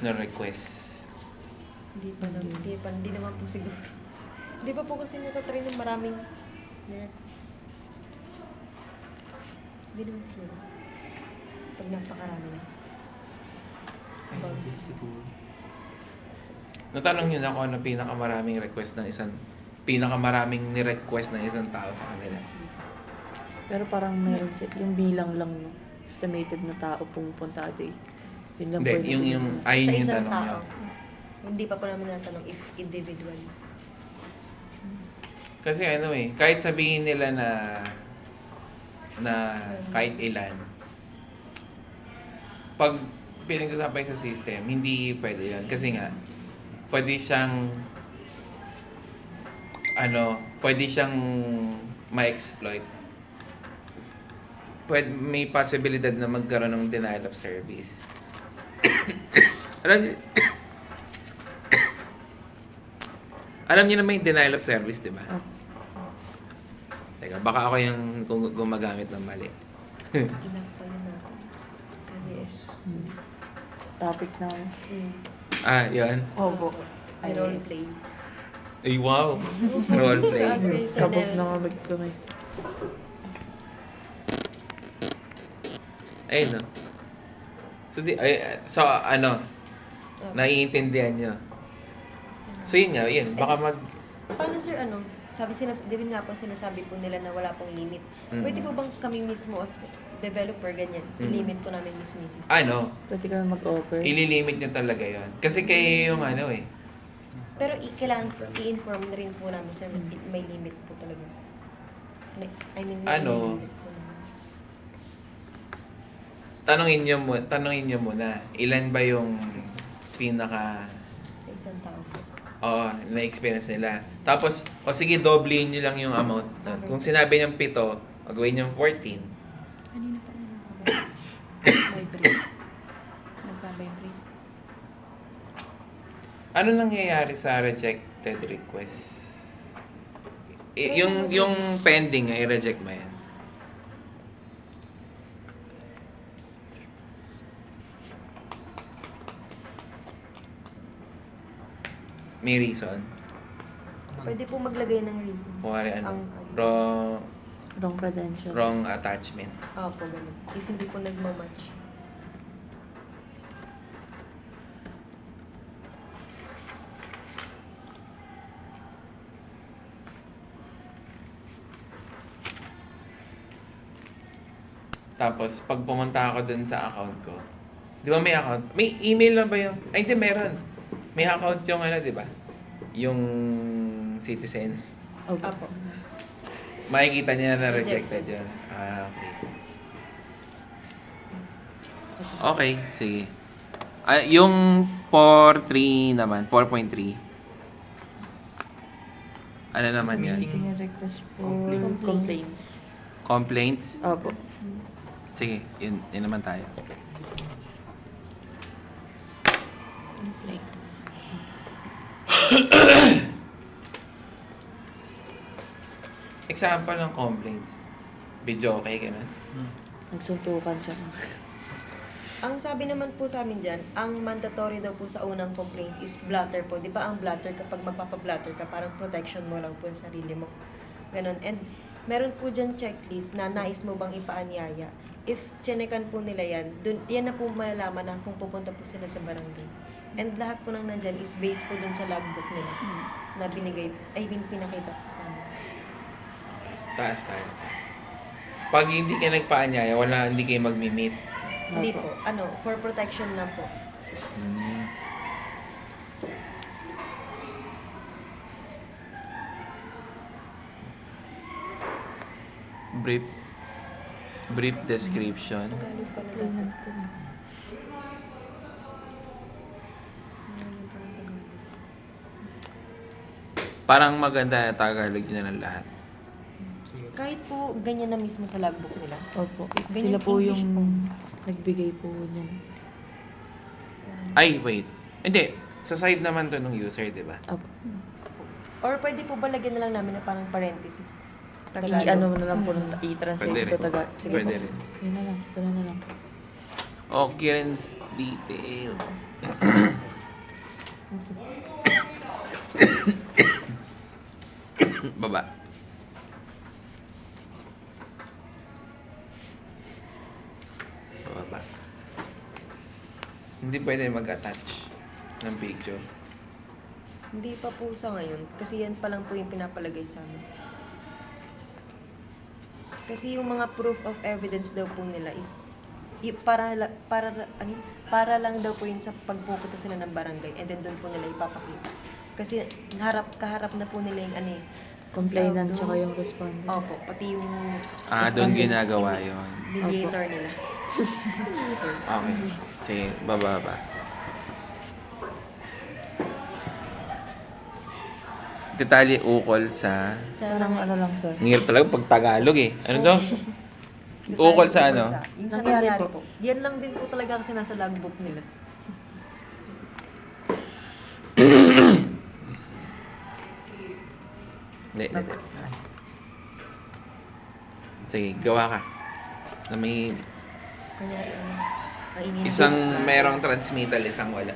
na request. Hindi naman po siguro. Hindi pa po kasi natatry ng maraming request. Hindi naman siguro. Pag napakarami na. Siguro. Natanong nyo na kung ano pinakamaraming request ng isang pinakamaraming ni-request ng isang tao sa kanila. Pero parang meron siya, yung bilang lang, no? Estimated na tao pumupunta a day. Yun lang Hindi, po yung ayun Sa yung isang tanong nyo. tao. Hindi pa po namin natanong if individually. Kasi ano eh, kahit sabihin nila na kahit ilan, pag pinag-usapan sa system, hindi pwede yun. Kasi nga, pwede siyang ma-exploit. May posibilidad na magkaroon ng denial of service. alam niyo, alam niyo na may denial of service, di ba? Teka, baka ako yung gumagamit ng mali. Ilang pa yun natin. Yes. Topic na. Yun. Opo. May roleplay. Ay, wow. Roleplay. Kabog na kabog kami. Ayun, no? So, naiintindihan nyo. So, yun nga, yun. Baka Paano sir, di ba nga po sinasabi po nila na wala pong limit. Pwede po bang kami mismo as developer, ganyan, i-limit po namin mismo yung system? Pwede kami mag-offer. ililimit nyo talaga yon. Kasi kayo yung Pero kailangan i-inform na rin po namin sir, may limit po talaga. I mean, may limit po namin. tanongin nyo muna, ilan ba yung pinaka, Sa isang tao po. na-experience nila. Tapos, sige, doblein nyo lang yung amount. Okay. Kung sinabi niyang 7, gawin niyang 14. Kanina pa vibrate. Nagpa-vibrate. Ano nangyayari sa rejected request? Yung pending, i-reject mo yan. May reason. Pwede po maglagay ng reason. Kuwari Ang- Wrong credential. wrong attachment. Opo, ganun. If hindi po nagmamatch. Tapos, pag pumunta ako dun sa account ko, di ba may account? May email na ba yung... Ay, hindi, meron. May account yung di ba? Yung Citizen. Opo. Makikita niya na rejected Rejected. yun. Okay. Okay, sige. Yung 4.3 naman, 4.3. Ano naman yan? Making a request for Complaints. complaints. Complaints? Opo. Sige, yun naman tayo. Complaints. Example ng complaints. Video okay, ganun. Nagsuntukan siya. Ang sabi naman po sa amin dyan, ang mandatory daw po sa unang complaints is blatter po. Di ba ang blatter, kapag magpapa-blatter ka, parang protection mo lang po sa sarili mo. Ganon. And meron po dyan checklist na nais mo bang ipaanyaya. If chinekan po nila yan, yan na po malalaman na kung pupunta po sila sa barangay. And lahat po nang nandyan is based po dun sa logbook nila na pinakita po sa amin. Taas. Pag hindi ka nagpaanyaya, hindi kayo magmi-meet. Hindi po. For protection lang po. Brief description. Tagalog pa na dapat. Payment to. Ngayon pa ng Tagalog. Parang maganda Tagalog yun na ng lahat. Kahit po ganyan na mismo sa logbook nila. Opo. Ganyan Sila po English yung po. nagbigay po niyan. Ay, wait. Hindi. Sa side naman to ng user, di ba? Opo. Or pwede po ba lagyan na lang namin na parang parenthesis? I-ano mo na lang po ng i-translate Pwede ko rin. taga. Sige Pwede po. rin. Yun na lang. Yun na lang. Occurrence details. Baba. Baba. Hindi pwede mag-attach ng picture. Hindi pa po sa ngayon, kasi yan pa lang po yung pinapalagay sa amin. Kasi yung mga proof of evidence daw po nila is para lang daw po yun sa pagpupunta sila ng barangay and then doon po nila ipapakita. Kasi kaharap na po nila yung Complainant tawag tsaka doon. yung respondent. Opo, pati yung Doon ginagawa yon. mediator nila. Okay. Sige, baba. Detalye ukol sa... Parang ano lang, sir. Ngir talaga pag Tagalog eh. Ano to? Ukol sa ano? Yung sa Nangyari nangyari po. po. Yan lang din po talaga kasi nasa logbook nila. Hindi. Sige, gawa ka. Na may Kunyari, ang ingin isang merong transmittal, isang wala.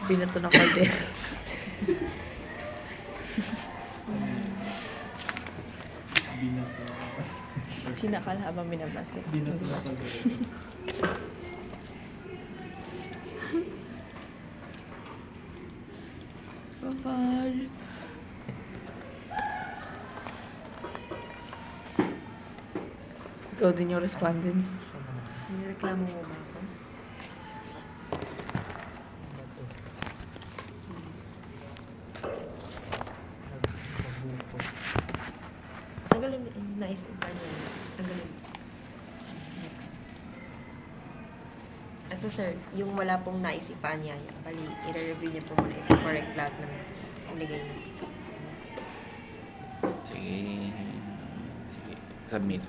Binato ng kalde. Sinakal habang binabasket. Bye-bye. Ikaw din yung respondents. Nireklamo mo ba ako? Tanggalin mo, naisip pa niya. Tanggalin. Next. Ito sir, yung wala pong naisipan niya, bali, i-review niya po muna yung correct lahat ng iligay niya. Sige. Sige. Submit.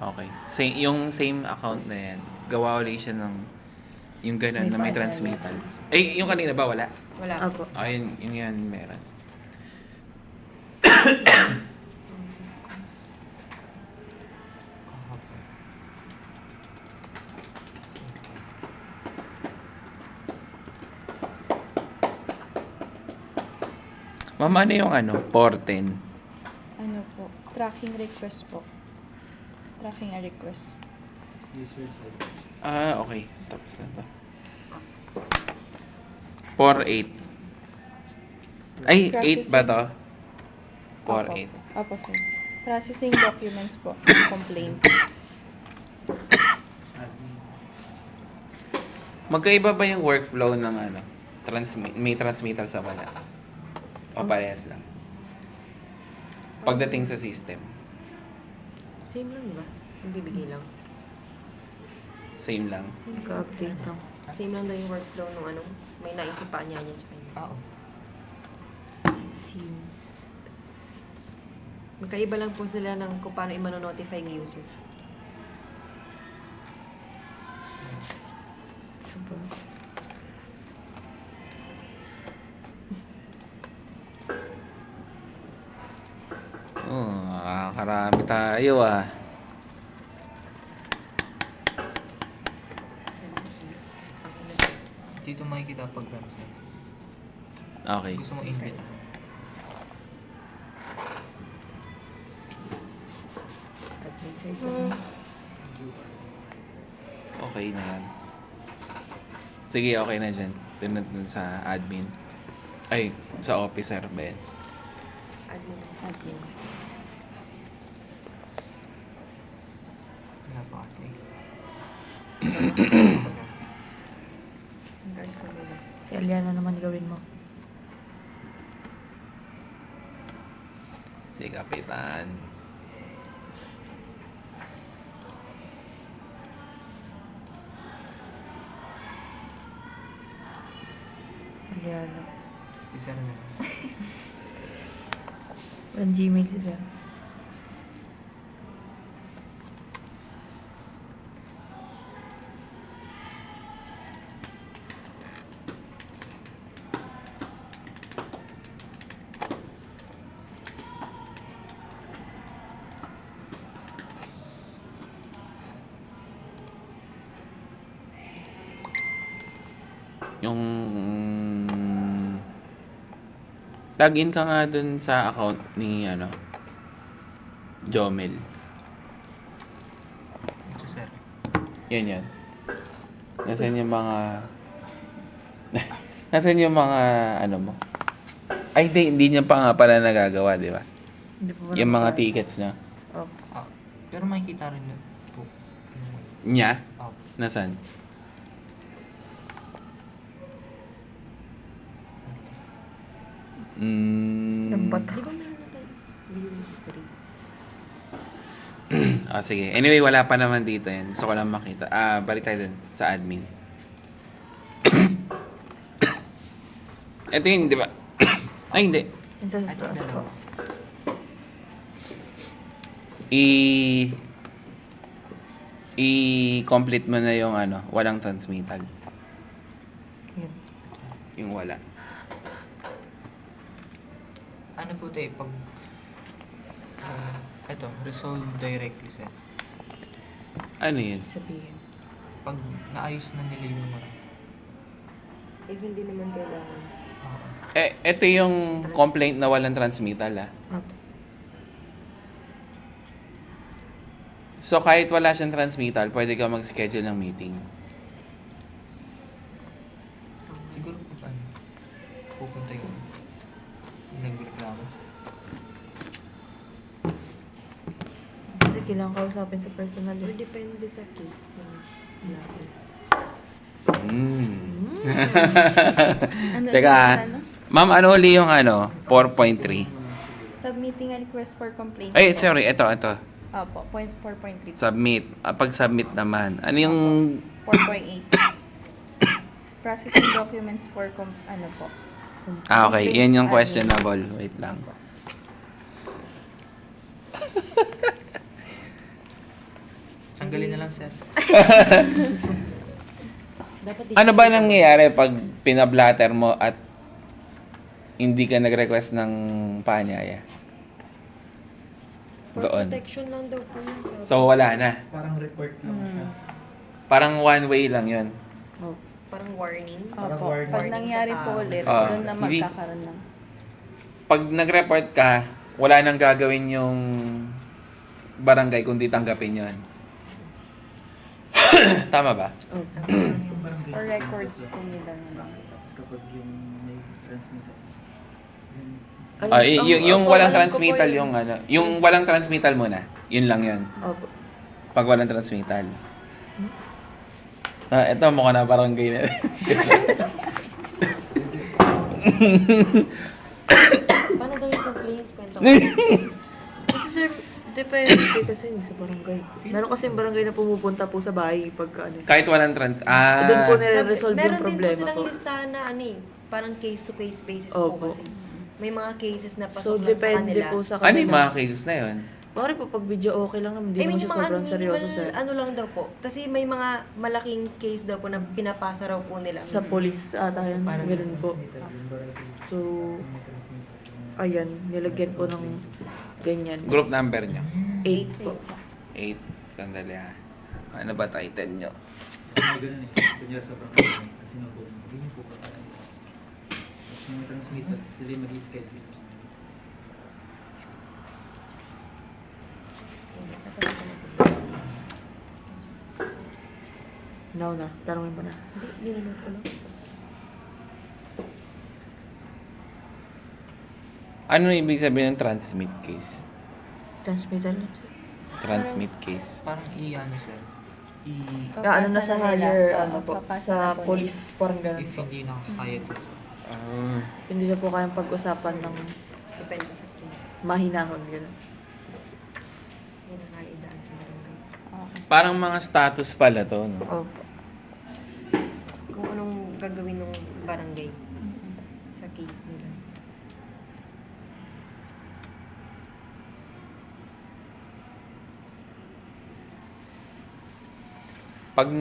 Okay. Yung same account na yan, gawa ulit siya ng yung ganun na may transmittal. Eh, yung kanina ba wala? Wala po. Apo. Ah, yun yan, meron. Mama, ano yung porten? Ano po? Tracking request po. Tracking a request. Ah, okay. Tapos na to. 4-8. Ay, 8 ba to? 4-8. Opo, sir. Processing documents po. Complaint. Magkaiba ba yung workflow ng may transmittal sa wala? O parehas lang? Pagdating sa system, Same lang, di ba? Yung bibigay lang. same lang. Ka-update lang. Same lang daw yung workflow nung may naisip pa niya niya tsaka yun. Oo. Magkaiba lang po sila ng kung paano i-notify yung user. Nakakarami tayo ah. Dito makikita pag sir. Okay. Gusto mo invite ako. Okay na yan. Sige, okay na dyan. Tunod dun sa admin. Ay, sa officer ba yan? Admin. Wala pa ate. Ang guard ko nila. Si Aliana naman gawin mo. Si Kapitan. Aliana. Si sir na lang. Walang Gmail si sir. Yung... login ka nga dun sa account ni, Jomel. Ito, sir. Yan. Nasaan yung mga... nasaan yung mga, mo? Ay, hindi niya pa nga pala nagagawa, di ba? Hindi po Yung mga nakakaya. tickets niya. Opo. Ah, pero makikita rin yun po. Niya? Ah, Nasaan? Yung bata. Di ba meron na tayo? Viewing history. Sige. Anyway, wala pa naman dito yan. Gusto ko lang makita. Balik tayo dun sa admin. Ito yun, di ba? Ay, hindi. Yung sa stress po. I-complete mo na yung walang transmittal. Yan. Yung wala. ano po tayo, pag... ito, resolve directly, sir. Ano yun? Sabihin. Pag naayos na nila yung mga... Eh, hindi naman kailangan. Ito yung complaint na walang transmittal, Opo. So, kahit wala siyang transmittal, pwede ka mag-schedule ng meeting. Siguro po pupunta yung nagreklamo. Kasi kailangan kausapin sa personal. Or depende sa case. Natin. Ano, Teka, ano? ma'am, ano uli yung 4.3? Submitting a request for complaint. Ay, po. sorry, ito. Opo, 4.3. Submit. Pag-submit naman. Ano yung... 4.8. Processing documents for ano po. okay. Yan yung questionable. Wait lang. Tanggalin na lang, sir. Dapat Ano ba nangyayari pag pinablatter mo at hindi ka nag-request ng paanyaya? For Doon. protection lang daw po yun. So, wala na. Parang report lang siya. Parang one way lang yun. Opo. Parang warning. Parang Opo, warning pag sa nangyari tao. po ulit, Ah, doon na hindi. magkakaroon ng... Pag nag-report ka, wala nang gagawin yung barangay kundi tanggapin yun. Tama ba? Opo. Yung barangay. For records po nila. Tapos kapag yung may transmitter. Yung opo, walang alam ko po transmittal yun. yung yung walang transmittal muna. Yun lang yun. Opo. Pag walang transmittal. Ito mukha na barangay na. Paano daw yung complaints? Kwento ko. Kasi sir, depende kasi sa barangay. Meron kasi yung barangay na pumupunta po sa bahay pagka ano. Kahit walang Doon po nire-resolve Meron yung din po problema silang po. listahan na parang case-to-case basis Opo. po kasi. May mga cases na So, pasok lang sa depende kanila. po sa ano yung mga kanila. cases na yun? Bakit po pag video okay lang naman, hindi I mean, naman siya yung mga sobrang seryoso minimal, sir. ano lang daw po. Kasi may mga malaking case daw po na pinapasa raw po nila. Sa police ata yun, meron po. So, ayan, nilagyan po ng ganyan. Group number nyo? 8 po. 8. Sandali Ano ba title nyo? Kasi may ganun Kunyari sa barangay. Kasi nga po, hindi po pa tayo. Tapos yung transmitter, sila yung mag-schedule. Now na, tanongin mo na. Hindi, nilunod ko lang. Ano ibig sabihin ng transmit case? Transmittal lang sir. Transmit case. Parang ano, sir. Ano na sa higher, nila. ano po, Papasa sa na po police, parang ganun If po. hindi nakakaya to, sir. Hindi na po kayang pag-usapan ng Depende sa case. mahinahon, gano'n. Yan ang nakaidaan sa barangay. Okay. Parang mga status pala to, no? Opo. Kung anong gagawin ng barangay sa case nila.